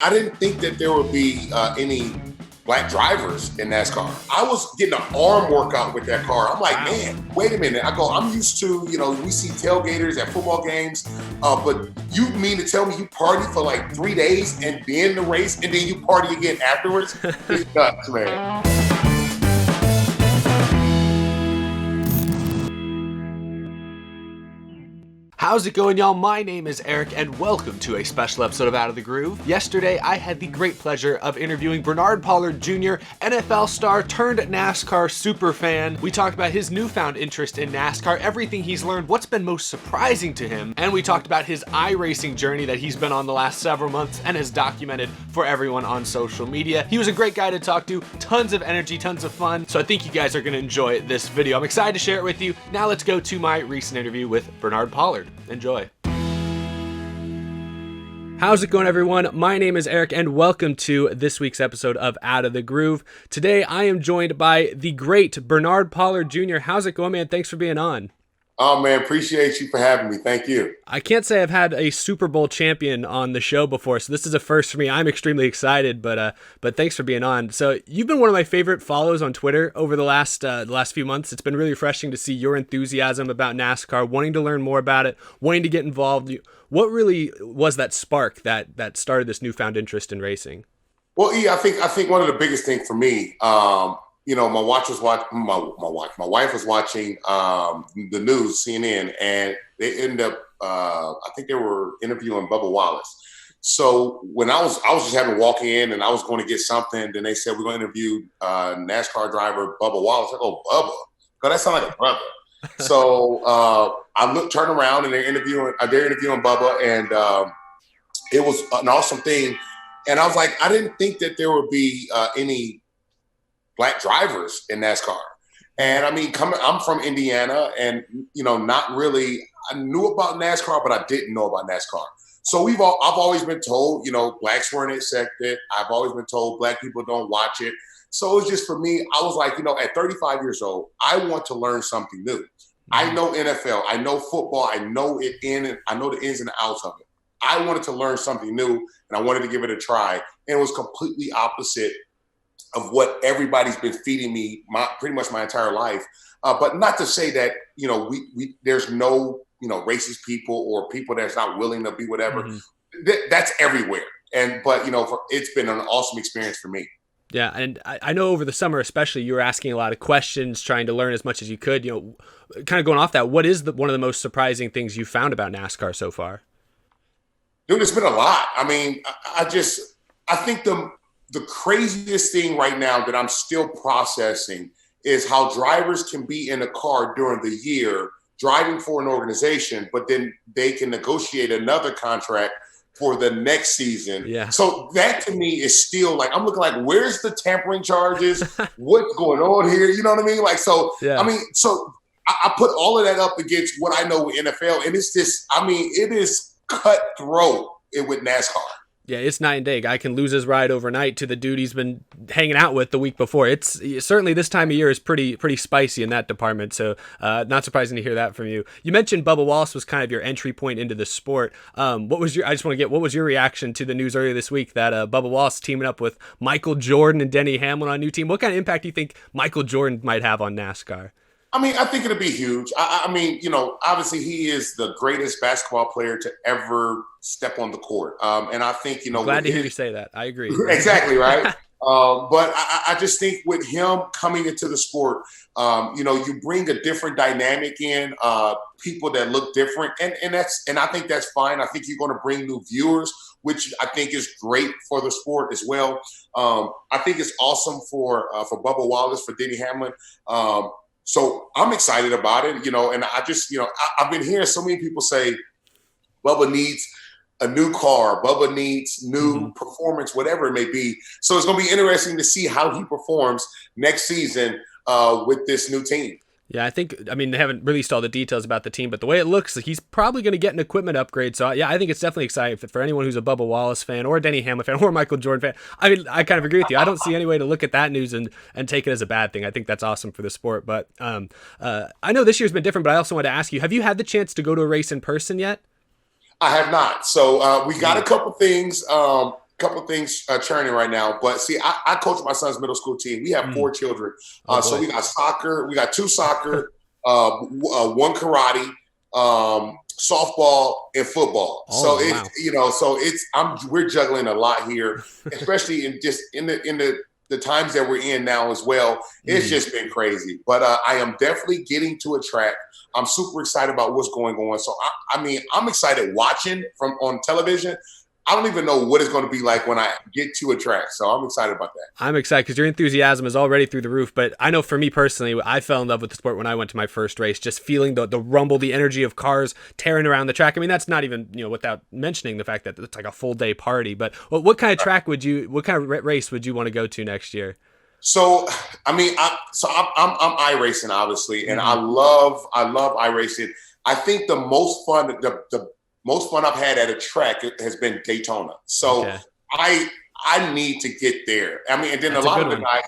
I didn't think that there would be any black drivers in NASCAR. I was getting an arm workout with that car. I'm like, Wow. man, wait a minute. I'm used to, we see tailgaters at football games, but you mean to tell me you party for like 3 days and then the race and then you party again afterwards? It's nuts, man. How's it going, y'all? My name is Eric, and welcome to a special episode of Out of the Groove. Yesterday, I had the great pleasure of interviewing Bernard Pollard Jr., NFL star turned NASCAR superfan. We talked about his newfound interest in NASCAR, everything he's learned, what's been most surprising to him, and we talked about his iRacing journey that he's been on the last several months and has documented for everyone on social media. He was a great guy to talk to, tons of energy, tons of fun, so I think you guys are going to enjoy this video. I'm excited to share it with you. Now let's go to my recent interview with Bernard Pollard. Enjoy. How's it going, everyone? My name is Eric, and welcome to this week's episode of Out of the Groove. Today, I am joined by the great Bernard Pollard Jr. How's it going, man? Thanks for being on. Oh, man, appreciate you for having me. Thank you. I can't say I've had a Super Bowl champion on the show before, so this is a first for me. I'm extremely excited, but thanks for being on. So you've been one of my favorite follows on Twitter over the last few months. It's been really refreshing to see your enthusiasm about NASCAR, wanting to learn more about it, wanting to get involved. What really was that spark that started this newfound interest in racing? Well, I think one of the biggest things for me, my wife was watching the news, CNN, and they ended up, I think they were interviewing Bubba Wallace. So when I was just having to walk in and I was going to get something, then they said, we're going to interview NASCAR driver Bubba Wallace. I go, Bubba? God, that sounds like a brother. So I turn around and they're interviewing Bubba, and it was an awesome thing. And I was like, I didn't think that there would be any black drivers in NASCAR. And I mean, I'm from Indiana, and not really, I knew about NASCAR, but I didn't know about NASCAR. So I've always been told, blacks weren't accepted. I've always been told black people don't watch it. So it was just, for me, I was like, at 35 years old, I want to learn something new. I know NFL, I know football, I know I know the ins and the outs of it. I wanted to learn something new, and I wanted to give it a try. And it was completely opposite of what everybody's been feeding me pretty much my entire life. But not to say that, there's no, racist people or people that's not willing to be whatever. Mm-hmm. That's everywhere. But it's been an awesome experience for me. Yeah, and I know over the summer especially, you were asking a lot of questions, trying to learn as much as you could. Kind of going off that, what is one of the most surprising things you found about NASCAR so far? Dude, it's been a lot. I mean, I think the craziest thing right now that I'm still processing is how drivers can be in a car during the year driving for an organization, but then they can negotiate another contract for the next season. Yeah. So that to me is still like, I'm looking like, where's the tampering charges? What's going on here? You know what I mean? Like, so, yeah. I mean, so I put all of that up against what I know with NFL, and it's just, it is cutthroat with NASCAR. Yeah, it's night and day. Guy can lose his ride overnight to the dude he's been hanging out with the week before. It's certainly, this time of year is pretty spicy in that department. So not surprising to hear that from you. You mentioned Bubba Wallace was kind of your entry point into the sport. What was your reaction to the news earlier this week that Bubba Wallace teaming up with Michael Jordan and Denny Hamlin on a new team? What kind of impact do you think Michael Jordan might have on NASCAR? I think it'll be huge. Obviously he is the greatest basketball player to ever step on the court. And I think, glad to hear you say that. I agree. Exactly, right? But I just think with him coming into the sport, you bring a different dynamic in, people that look different. And I think that's fine. I think you're going to bring new viewers, which I think is great for the sport as well. I think it's awesome for Bubba Wallace, for Denny Hamlin. So I'm excited about it, and I just, I've been hearing so many people say Bubba needs a new car, Bubba needs new performance, whatever it may be. So it's going to be interesting to see how he performs next season with this new team. Yeah, they haven't released all the details about the team, but the way it looks, he's probably going to get an equipment upgrade. So, yeah, I think it's definitely exciting for anyone who's a Bubba Wallace fan or a Denny Hamlin fan or a Michael Jordan fan. I kind of agree with you. I don't see any way to look at that news and take it as a bad thing. I think that's awesome for the sport. But I know this year's been different, but I also want to ask you, have you had the chance to go to a race in person yet? I have not. So we got a couple things. couple things churning right now. But see, I coach my son's middle school team. We have 4 children. So we got soccer. We got 2 soccer, one karate, softball, and football. So we're juggling a lot here, especially in the times that we're in now as well. It's just been crazy. But I am definitely getting to a track. I'm super excited about what's going on. So I'm excited watching on television. I don't even know what it's going to be like when I get to a track. So I'm excited about that. I'm excited because your enthusiasm is already through the roof. But I know for me personally, I fell in love with the sport when I went to my first race, just feeling the rumble, the energy of cars tearing around the track. I mean, that's not even, without mentioning the fact that it's like a full day party. But what kind of what kind of race would you want to go to next year? So, I'm iRacing, obviously, and I love iRacing. I think the most fun, the most fun I've had at a track has been Daytona. So I need to get there. I mean, and then a lot of the guys,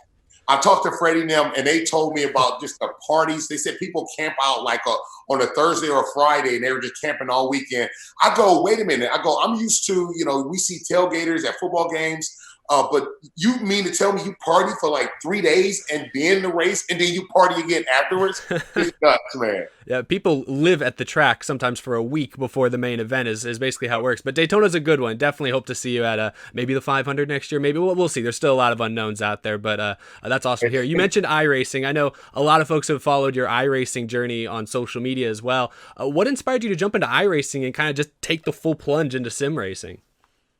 I talked to Freddie and them, and they told me about just the parties. They said people camp out like on a Thursday or a Friday, and they were just camping all weekend. I go, wait a minute. I go, I'm used to, we see tailgaters at football games. But you mean to tell me you party for like 3 days and then the race and then you party again afterwards? It's nuts, man. Yeah, people live at the track sometimes for a week before the main event is basically how it works. But Daytona's a good one. Definitely hope to see you at maybe the 500 next year. Maybe we'll see. There's still a lot of unknowns out there, but that's awesome to hear. You mentioned iRacing. I know a lot of folks have followed your iRacing journey on social media as well. What inspired you to jump into iRacing and kind of just take the full plunge into sim racing?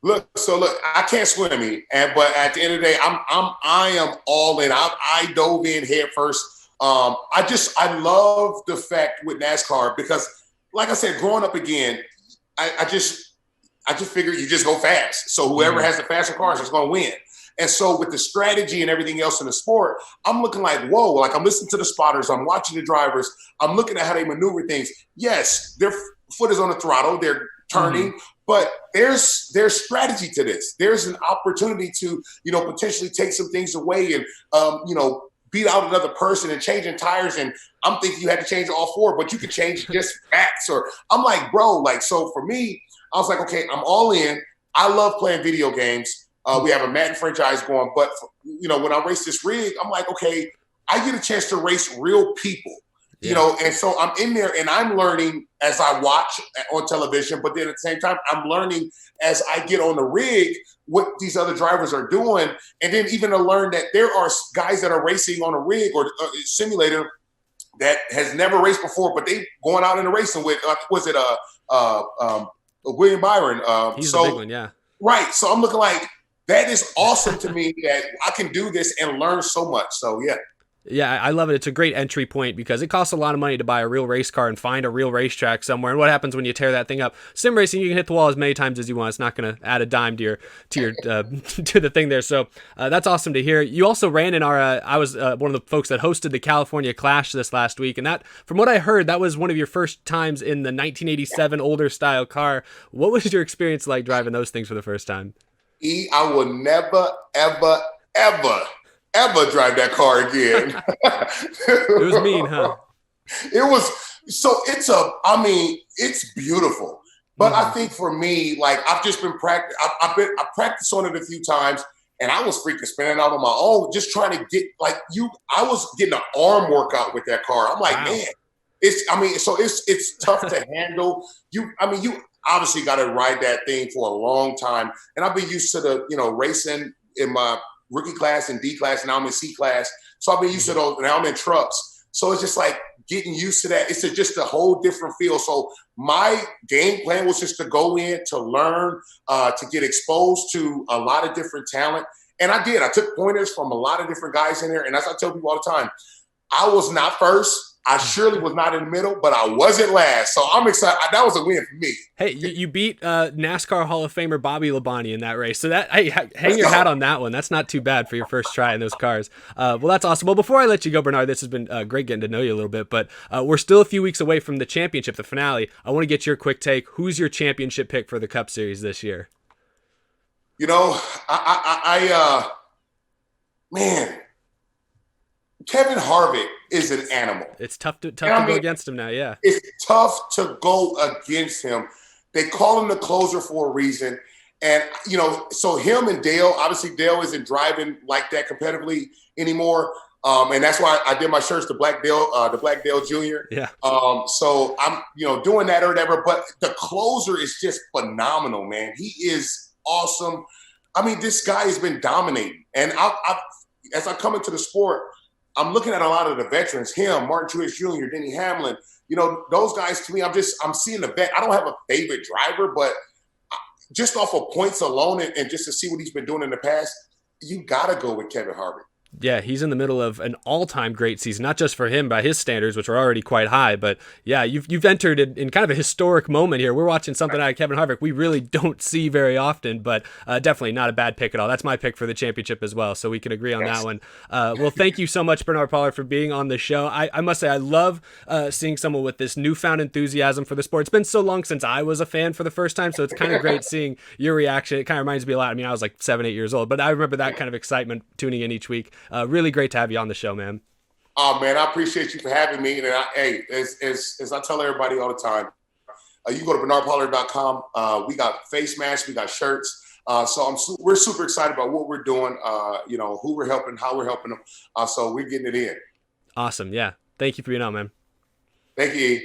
Look, I can't swim, but at the end of the day, I am all in. I dove in head first. I love the fact with NASCAR because, like I said, growing up again, I just figured you just go fast. So whoever has the faster cars is going to win. And so with the strategy and everything else in the sport, I'm looking like, whoa, like I'm listening to the spotters, I'm watching the drivers, I'm looking at how they maneuver things. Yes, their foot is on the throttle, they're turning, but there's strategy to this. There's an opportunity to, potentially take some things away and, beat out another person and changing tires. And I'm thinking you had to change all 4, but you could change just backs. Or I'm like, bro, so for me, I was like, okay, I'm all in. I love playing video games. We have a Madden franchise going, but when I race this rig, I'm like, okay, I get a chance to race real people. And so I'm in there and I'm learning as I watch on television, but then at the same time, I'm learning as I get on the rig what these other drivers are doing. And then even to learn that there are guys that are racing on a rig or a simulator that has never raced before, but they going out in the racing with, William Byron. He's the big one, yeah. Right. So I'm looking like, that is awesome to me that I can do this and learn so much. So, yeah. Yeah, I love it. It's a great entry point because it costs a lot of money to buy a real race car and find a real racetrack somewhere. And what happens when you tear that thing up? Sim racing, you can hit the wall as many times as you want. It's not going to add a dime to your to the thing there. So that's awesome to hear. You also ran in our. I was one of the folks that hosted the California Clash this last week, and that, from what I heard, that was one of your first times in the 1987 older style car. What was your experience like driving those things for the first time? I will never, ever drive that car again. It was mean, huh? It was. So it's beautiful. But I think for me, like I've just been practice. I practiced on it a few times, and I was freaking spinning out on my own, just trying to get I was getting an arm workout with that car. I'm like, man, it's tough to handle. You obviously got to ride that thing for a long time, and I've been used to the racing in my rookie class and D class, and now I'm in C class. So I've been used to those. Now I'm in trucks. So it's just like getting used to that. It's just a whole different feel. So my game plan was just to go in, to learn, to get exposed to a lot of different talent. And I did. I took pointers from a lot of different guys in there. And as I tell people all the time, I was not first. I surely was not in the middle, but I wasn't last. So I'm excited. That was a win for me. Hey, you beat NASCAR Hall of Famer Bobby Labonte in that race. So hang your hat on that one. That's not too bad for your first try in those cars. Well, that's awesome. Well, before I let you go, Bernard, this has been great getting to know you a little bit, but we're still a few weeks away from the championship, the finale. I want to get your quick take. Who's your championship pick for the Cup Series this year? Man, Kevin Harvick is an animal. It's tough to go against him now, yeah. It's tough to go against him. They call him the closer for a reason. And, you know, so him and Dale, obviously Dale isn't driving like that competitively anymore. And that's why I did my shirts to Black Dale Jr. Yeah. So I'm, you know, doing that or whatever. But the closer is just phenomenal, man. He is awesome. I mean, this guy has been dominating. And as I come into the sport, I'm looking at a lot of the veterans, him, Martin Truex Jr., Denny Hamlin. You know, those guys, to me, I'm seeing the vet. I don't have a favorite driver, but just off of points alone and just to see what he's been doing in the past, you got to go with Kevin Harvick. Yeah, he's in the middle of an all-time great season, not just for him by his standards, which are already quite high, but yeah, you've entered in kind of a historic moment here. We're watching something out of Kevin Harvick we really don't see very often, but definitely not a bad pick at all. That's my pick for the championship as well, so we can agree on that one. Well, thank you so much, Bernard Pollard, for being on the show. I must say, I love seeing someone with this newfound enthusiasm for the sport. It's been so long since I was a fan for the first time, so it's kind of great seeing your reaction. It kind of reminds me a lot. I mean, I was like 7, 8 years old, but I remember that kind of excitement tuning in each week. Really great to have you on the show, man. Oh, man, I appreciate you for having me. And as I tell everybody all the time, you can go to bernardpollard.com. We got face masks, we got shirts. So we're super excited about what we're doing, you know, who we're helping, how we're helping them. So we're getting it in. Awesome. Yeah. Thank you for being on, man. Thank you.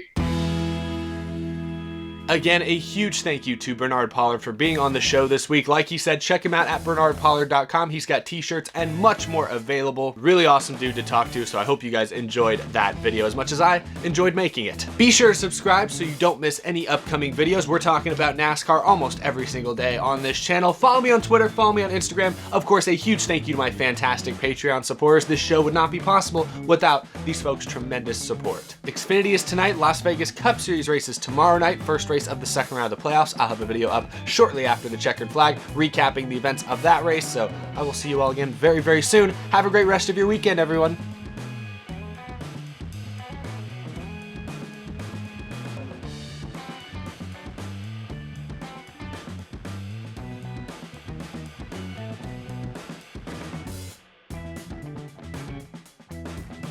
Again, a huge thank you to Bernard Pollard for being on the show this week. Like he said, check him out at bernardpollard.com. He's got t-shirts and much more available. Really awesome dude to talk to, so I hope you guys enjoyed that video as much as I enjoyed making it. Be sure to subscribe so you don't miss any upcoming videos. We're talking about NASCAR almost every single day on this channel. Follow me on Twitter, follow me on Instagram. Of course, a huge thank you to my fantastic Patreon supporters. This show would not be possible without these folks' tremendous support. Xfinity is tonight, Las Vegas Cup Series races tomorrow night, first race of the second round of the playoffs. I'll have a video up shortly after the checkered flag recapping the events of that race, so I will see you all again very, very soon. Have a great rest of your weekend, everyone.